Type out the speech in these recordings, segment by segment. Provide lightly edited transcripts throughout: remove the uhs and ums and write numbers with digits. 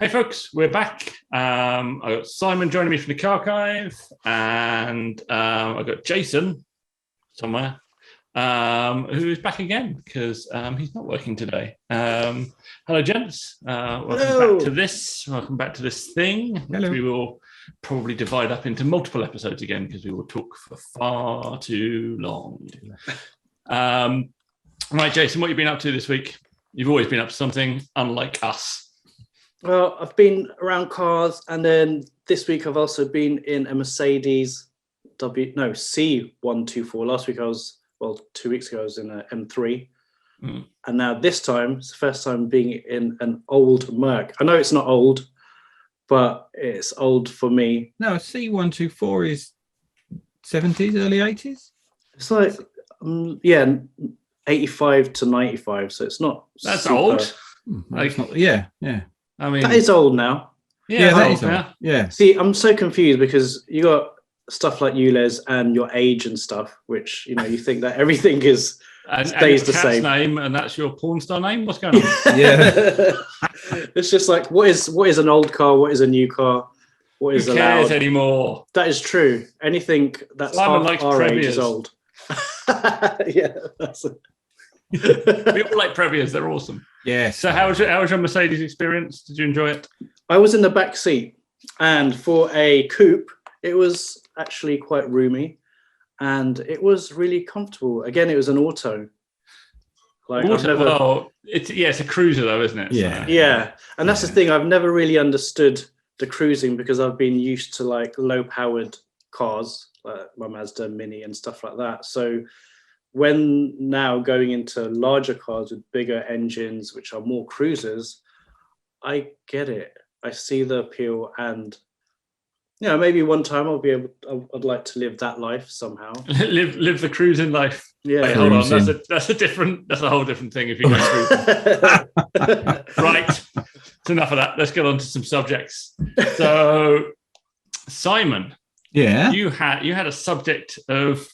Hey folks, we're back. I've got Simon joining me from the archive, and I've got Jason somewhere who's back again because he's not working today. Hello, gents. Welcome back to this. Welcome back to this thing, which we will probably divide up into multiple episodes again because we will talk for far too long. Right, Jason, what have you been up to this week? You've always been up to something, unlike us. Well, I've been around cars, and then this week I've also been in a Mercedes C124. Last week 2 weeks ago I was in a M3. And now this time, it's the first time being in an old Merc. I know it's not old, but it's old for me. No, a C124 is 70s, early 80s? It's like, 85 to 95, so it's not That's super old. Like, not, yeah. I mean, that is old now. Yeah, that is old. Yeah. See, I'm so confused because you got stuff like ULEZ and your age and stuff, which, you think that everything is stays the same. Name, and that's your porn star name? What's going on? Yeah. It's just like, what is an old car? What is a new car? What is Who cares allowed anymore? That is true. Anything that's Simon half our age is Previas. old. Yeah, that's it. We all like Previas. They're awesome. Yes. So how was your Mercedes experience? Did you enjoy it? I was in the back seat, and for a coupe, it was actually quite roomy, and it was really comfortable. Again, it was an auto. Like it's a cruiser though, isn't it? Yeah. So. Yeah, and that's the thing. I've never really understood the cruising because I've been used to like low-powered cars, like my Mazda Mini and stuff like that. So when now going into larger cars with bigger engines, which are more cruisers, I get it. I see the appeal, and maybe one time I'd like to live that life somehow. live the cruising life. Yeah. Wait, hold on. That's a whole different thing if you go cruising. Right. It's enough of that. Let's get on to some subjects. So, Simon, you had a subject of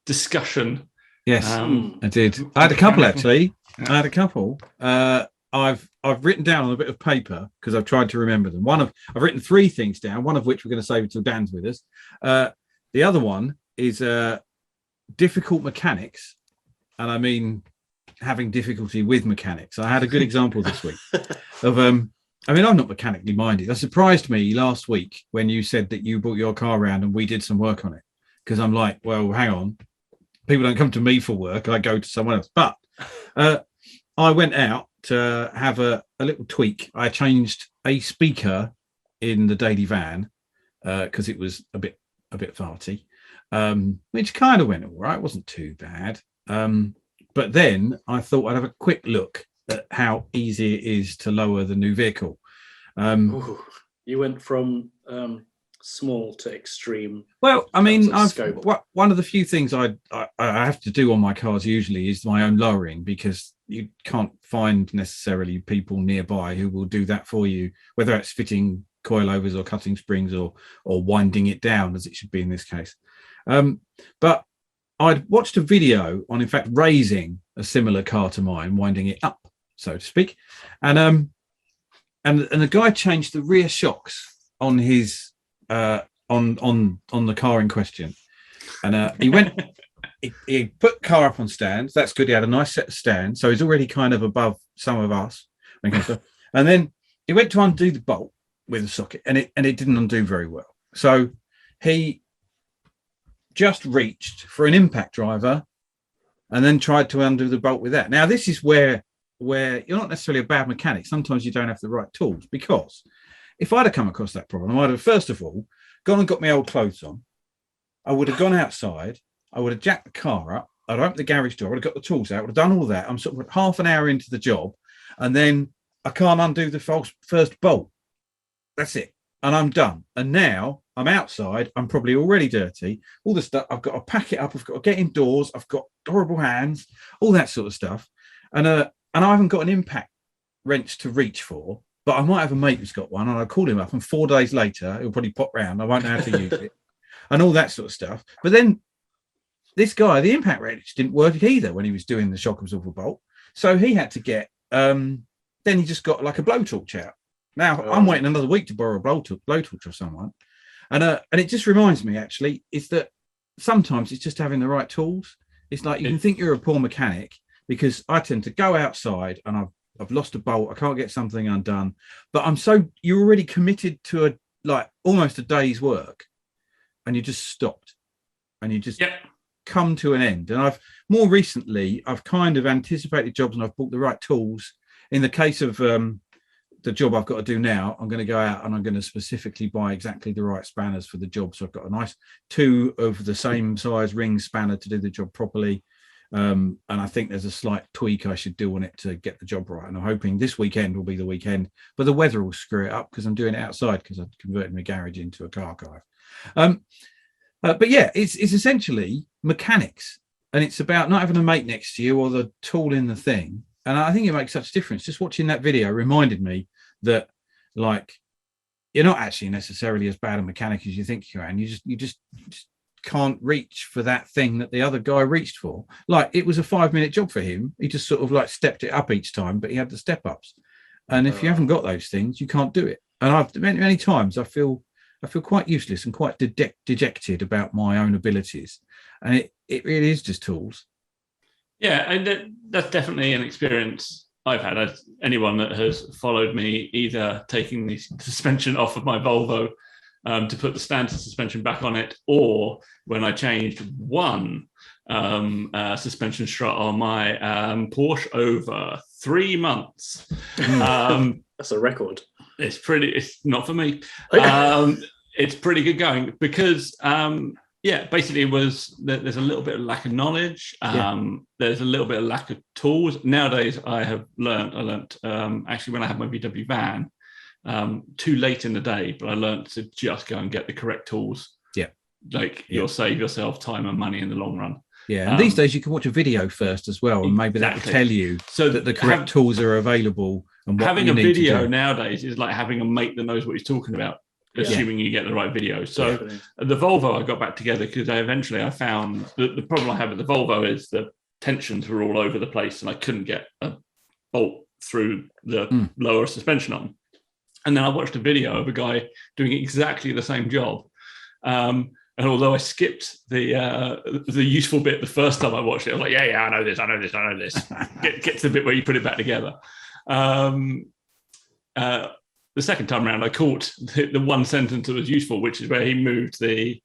discussion. Yes, I did. I had a couple actually. I had a couple. I've written down on a bit of paper because I've tried to remember them. I've written three things down. One of which we're going to save until Dan's with us. The other one is difficult mechanics, and I mean having difficulty with mechanics. I had a good example this week of I'm not mechanically minded. That surprised me last week when you said that you brought your car around and we did some work on it, because I'm like, well, hang on. People don't come to me for work. I go to someone else. But I went out to have a little tweak. I changed a speaker in the daily van because it was a bit farty, which kind of went all right. It wasn't too bad. But then I thought I'd have a quick look at how easy it is to lower the new vehicle. You went from small to extreme. Well, I mean, one of the few things I have to do on my cars usually is my own lowering, because you can't find necessarily people nearby who will do that for you, whether it's fitting coilovers or cutting springs or winding it down, as it should be in this case. But I'd watched a video on, in fact, raising a similar car to mine, winding it up, so to speak, and the guy changed the rear shocks on his on the car in question, and he went. He put car up on stands. That's good. He had a nice set of stands, so he's already kind of above some of us. And then he went to undo the bolt with the socket, and it didn't undo very well. So he just reached for an impact driver, and then tried to undo the bolt with that. Now this is where you're not necessarily a bad mechanic. Sometimes you don't have the right tools, because if I'd have come across that problem, I'd have first of all gone and got my old clothes on. I would have gone outside. I would have jacked the car up. I'd opened the garage door. I would have got the tools out. I would have done all that. I'm sort of half an hour into the job, and then I can't undo the first bolt. That's it. And I'm done. And now I'm outside. I'm probably already dirty. All the stuff. I've got to pack it up. I've got to get indoors. I've got horrible hands, all that sort of stuff. And I haven't got an impact wrench to reach for, but I might have a mate who's got one, and I'll call him up, and 4 days later, he'll probably pop round. I won't know how to use it and all that sort of stuff. But then this guy, the impact wrench didn't work either when he was doing the shock absorber bolt. So he had to get, then he just got like a blowtorch out Now I'm waiting another week to borrow a blowtorch of someone. And it just reminds me, actually, is that sometimes it's just having the right tools. It's like you can think you're a poor mechanic, because I tend to go outside and I've lost a bolt, I can't get something undone, but you're already committed to almost a day's work, and you just stopped, and you just come to an end. And I've more recently kind of anticipated jobs, and I've bought the right tools. In the case of the job I've got to do now, I'm going to go out and I'm going to specifically buy exactly the right spanners for the job. So I've got a nice 2 of the same size ring spanner to do the job properly. And I think there's a slight tweak I should do on it to get the job right. And I'm hoping this weekend will be the weekend, but the weather will screw it up because I'm doing it outside, because I've converted my garage into a car archive. But yeah, it's essentially mechanics, and it's about not having a mate next to you or the tool in the thing. And I think it makes such a difference. Just watching that video reminded me that, like, you're not actually necessarily as bad a mechanic as you think you are, and you just can't reach for that thing that the other guy reached for. Like, it was a 5-minute job for him. He just sort of like stepped it up each time, but he had the step ups. And if you haven't got those things, you can't do it. And I've many times I feel quite useless and quite dejected about my own abilities. And it really is just tools. Yeah, and that's definitely an experience I've had. Anyone that has followed me, either taking the suspension off of my Volvo to put the standard suspension back on it, or when I changed one suspension strut on my Porsche over 3 months. That's a record. It's not for me. Okay. It's pretty good going, because basically there's a little bit of lack of knowledge. There's a little bit of lack of tools. Nowadays, I learned actually when I had my VW van, too late in the day, but I learned to just go and get the correct tools. You'll save yourself time and money in the long run. And these days you can watch a video first as well, and maybe that will tell you that the correct tools are available. And what having a video nowadays is like having a mate that knows what he's talking about, assuming you get the right video. So the Volvo I got back together because I found that the problem I had with the Volvo is the tensions were all over the place, and I couldn't get a bolt through the lower suspension arm. And then I watched a video of a guy doing exactly the same job. And although I skipped the useful bit the first time I watched it, I was like, I know this. Get to the bit where you put it back together. The second time around, I caught the one sentence that was useful, which is where he moved the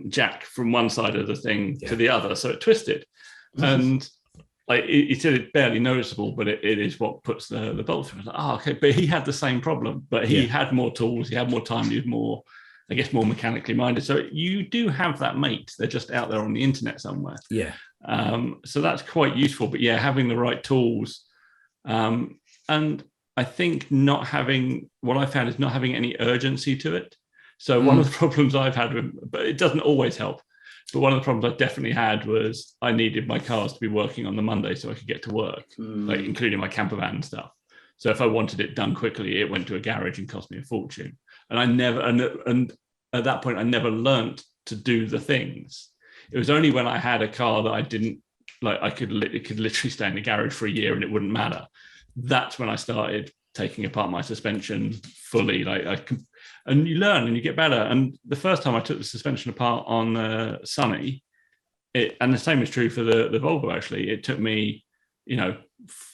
jack from one side of the thing to the other, so it twisted. And like he said, it's barely noticeable, but it is what puts the bolt through. I was like, okay. But he had the same problem, but he had more tools, he had more time, he was more mechanically minded. So you do have that mate. They're just out there on the internet somewhere. So that's quite useful. But having the right tools. And I think what I found is not having any urgency to it. So one of the problems I've had but it doesn't always help. But one of the problems I definitely had was I needed my cars to be working on the Monday so I could get to work, like including my camper van and stuff. So if I wanted it done quickly, it went to a garage and cost me a fortune. And and at that point, I never learned to do the things. It was only when I had a car that I didn't like, it could literally stay in the garage for a year and it wouldn't matter. That's when I started taking apart my suspension fully. And you learn and you get better. And the first time I took the suspension apart on Sunny, and the same is true for the Volvo, actually, it took me,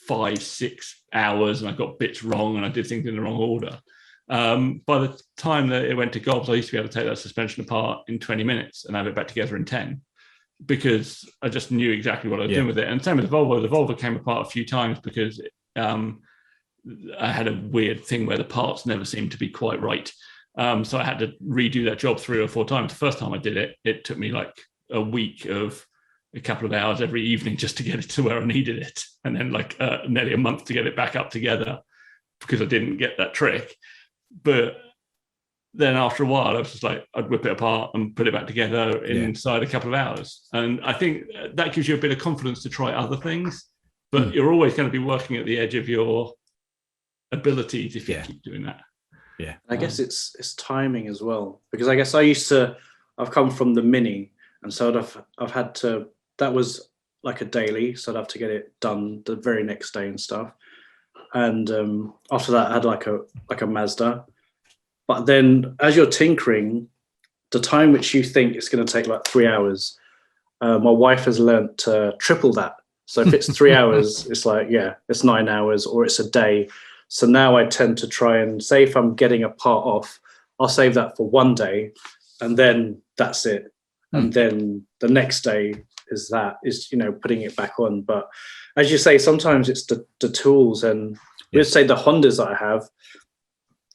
5-6 hours, and I got bits wrong and I did things in the wrong order. By the time that it went to Gobs, I used to be able to take that suspension apart in 20 minutes and have it back together in 10, because I just knew exactly what I was doing with it. And same with the Volvo. The Volvo came apart a few times because I had a weird thing where the parts never seemed to be quite right. So I had to redo that job 3 or 4 times. The first time I did it, it took me like a week of a couple of hours every evening just to get it to where I needed it. And then like nearly a month to get it back up together because I didn't get that trick. But then after a while, I was just like, I'd whip it apart and put it back together inside a couple of hours. And I think that gives you a bit of confidence to try other things, but you're always going to be working at the edge of your abilities if you keep doing that. I guess it's timing as well, because I guess I've come from the Mini, and so I've had to, that was like a daily, so I'd have to get it done the very next day and stuff. and after that I had like a Mazda. But then as you're tinkering, the time which you think it's going to take like 3 hours, my wife has learnt to triple that. So if it's 3 hours, it's like, yeah, it's 9 hours, or it's a day. So now I tend to try and say, if I'm getting a part off, I'll save that for 1 day, and then that's it. And then the next day is putting it back on. But as you say, sometimes it's the tools, and let's say the Hondas that I have,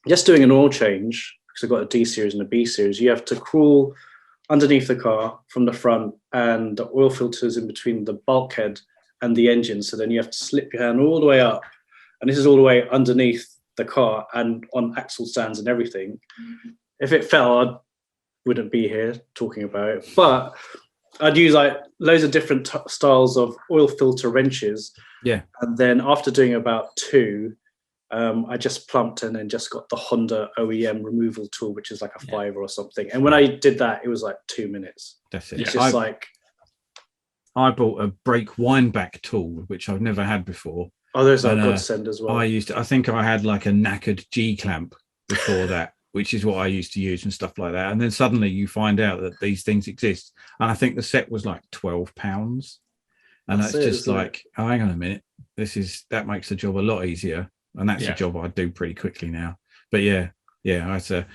just doing an oil change, because I've got a D series and a B series, you have to crawl underneath the car from the front, and the oil filters in between the bulkhead and the engine. So then you have to slip your hand all the way up, and this is all the way underneath the car and on axle stands and everything. If it fell, I wouldn't be here talking about it. But I'd use like loads of different styles of oil filter wrenches. Yeah. And then after doing about 2, I just plumped and then just got the Honda OEM removal tool, which is like a 5 or something. And when I did that, it was like 2 minutes. That's it. It's just I bought a brake wind back tool, which I've never had before. Oh, those are a godsend as well. I think I had like a knackered G clamp before that, which is what I used to use and stuff like that. And then suddenly you find out that these things exist. And I think the set was like £12. And that's just like, oh, hang on a minute. That makes the job a lot easier. And that's a job I do pretty quickly now. But so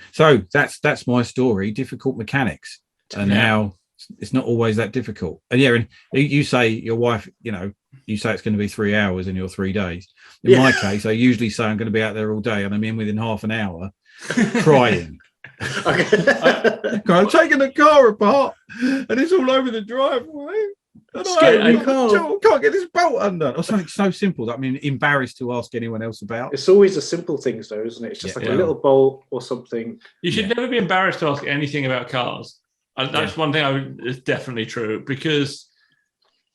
that's my story. Difficult mechanics, and how it's not always that difficult. And and you say your wife, you say it's going to be 3 hours in your 3 days. In my case, I usually say I'm going to be out there all day, and I'm in within half an hour, crying. I'm taking the car apart, and it's all over the driveway. I can't get this bolt undone, or something so simple that I'm embarrassed to ask anyone else about. It's always the simple things, though, isn't it? It's just like a little bolt or something. You should never be embarrassed to ask anything about cars. That's one thing is definitely true, because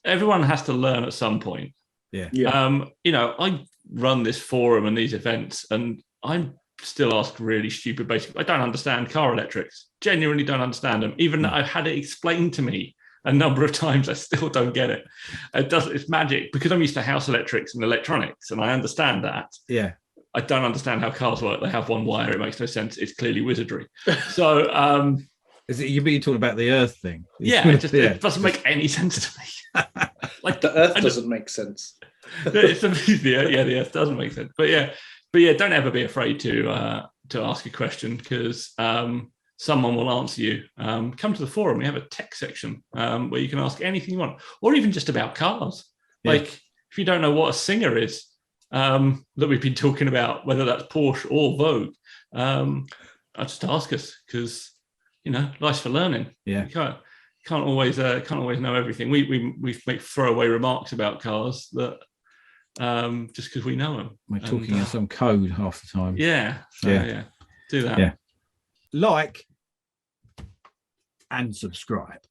everyone has to learn at some point. I run this forum and these events, and I'm still asked really stupid basic. I don't understand car electrics. Genuinely don't understand them. Even though I've had it explained to me a number of times, I still don't get it. It's magic, because I'm used to house electrics and electronics, and I understand that. Yeah. I don't understand how cars work. They have one wire. It makes no sense. It's clearly wizardry. So, you're talking about the Earth thing? It doesn't make any sense to me. Like the Earth doesn't make sense. The Earth doesn't make sense. But don't ever be afraid to ask a question, because someone will answer you. Come to the forum. We have a tech section where you can ask anything you want, or even just about cars. Yeah. Like if you don't know what a Singer is, that we've been talking about, whether that's Porsche or Vogue, just ask us, because life's for learning. Yeah, you can't always know everything. We make throwaway remarks about cars that just because we know them. We're talking in some code half the time. Yeah. Do that. Yeah. Like and subscribe.